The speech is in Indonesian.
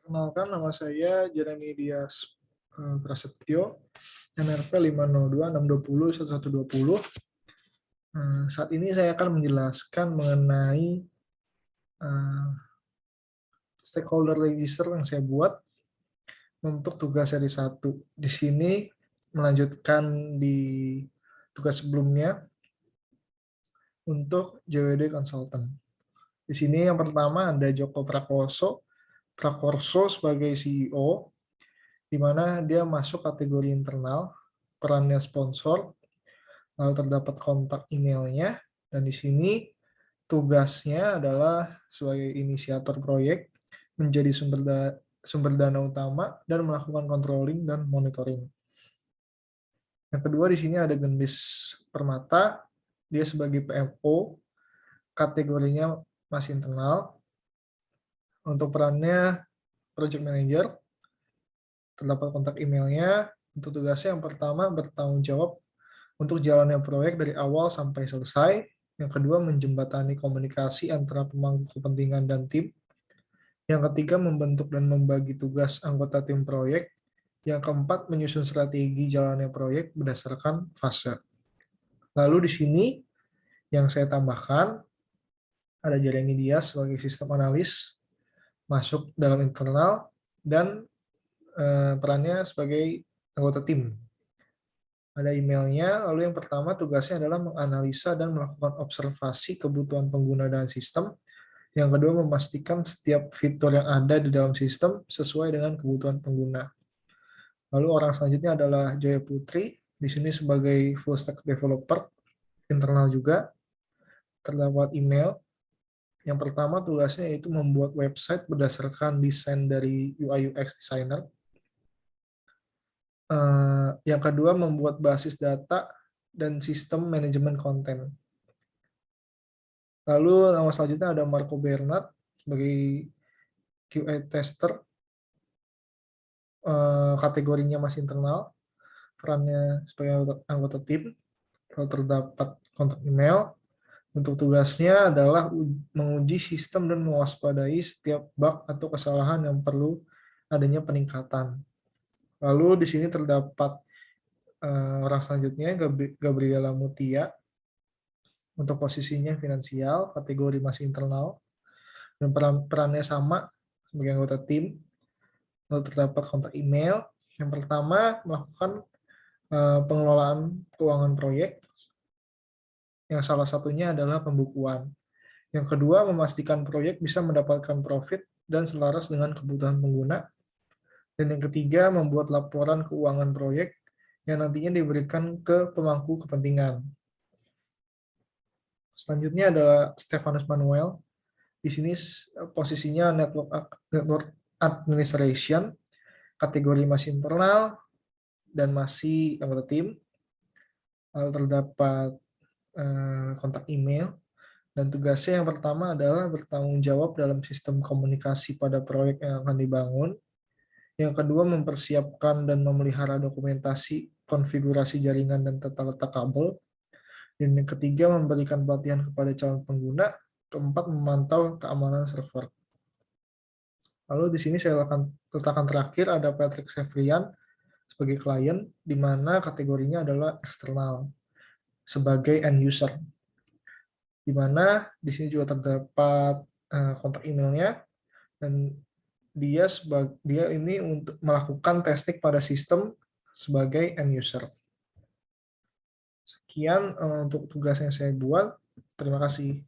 Perkenalkan, nama saya Jeremy Dias Prasetyo, NRP 502-620-1120. Saat ini saya akan menjelaskan mengenai stakeholder register yang saya buat untuk tugas seri 1. Di sini melanjutkan di tugas sebelumnya untuk JWD Consultant. Di sini yang pertama ada Joko Prakorso sebagai CEO, di mana dia masuk kategori internal, perannya sponsor, lalu terdapat kontak emailnya, dan di sini tugasnya adalah sebagai inisiator proyek, menjadi sumber dana utama, dan melakukan controlling dan monitoring. Yang kedua di sini ada Gendis Permata, dia sebagai PMO, kategorinya masih internal. Untuk perannya project manager, terdapat kontak emailnya. Untuk tugasnya yang pertama bertanggung jawab untuk jalannya proyek dari awal sampai selesai. Yang kedua menjembatani komunikasi antara pemangku kepentingan dan tim. Yang ketiga membentuk dan membagi tugas anggota tim proyek. Yang keempat menyusun strategi jalannya proyek berdasarkan fase. Lalu di sini yang saya tambahkan ada Jeremy Dias sebagai sistem analis masuk dalam internal dan perannya sebagai anggota tim. Ada emailnya, lalu yang pertama tugasnya adalah menganalisa dan melakukan observasi kebutuhan pengguna dan sistem. Yang kedua memastikan setiap fitur yang ada di dalam sistem sesuai dengan kebutuhan pengguna. Lalu orang selanjutnya adalah Joya Putri, di sini sebagai full stack developer, internal juga. Terdapat email. Yang pertama tugasnya yaitu membuat website berdasarkan desain dari UI UX designer. Yang kedua membuat basis data dan sistem manajemen konten. Lalu nama selanjutnya ada Marco Bernard sebagai QA tester, kategorinya masih internal, perannya sebagai anggota tim. Kalau terdapat kontak email, untuk tugasnya adalah menguji sistem dan mewaspadai setiap bug atau kesalahan yang perlu adanya peningkatan. Lalu di sini terdapat orang selanjutnya, Gabriela Mutia, untuk posisinya finansial, kategori masih internal, dan perannya sama sebagai anggota tim. Lalu terdapat kontak email. Yang pertama, melakukan pengelolaan keuangan proyek, yang salah satunya adalah pembukuan. Yang kedua, memastikan proyek bisa mendapatkan profit dan selaras dengan kebutuhan pengguna. Dan yang ketiga, membuat laporan keuangan proyek yang nantinya diberikan ke pemangku kepentingan. Selanjutnya adalah Stefanus Manuel. Di sini posisinya network administration, kategori masih internal dan masih anggota tim. Lalu terdapat kontak email, dan tugasnya yang pertama adalah bertanggung jawab dalam sistem komunikasi pada proyek yang akan dibangun. Yang kedua, mempersiapkan dan memelihara dokumentasi konfigurasi jaringan dan tata letak kabel. Dan yang ketiga, memberikan pelatihan kepada calon pengguna. Keempat, memantau keamanan server. Lalu di sini saya letakkan terakhir ada Patrick Sevrian sebagai klien, di mana kategorinya adalah eksternal sebagai end user. Di mana di sini juga terdapat kontak emailnya, dan dia ini untuk melakukan testing pada sistem sebagai end user. Sekian untuk tugas yang saya buat. Terima kasih.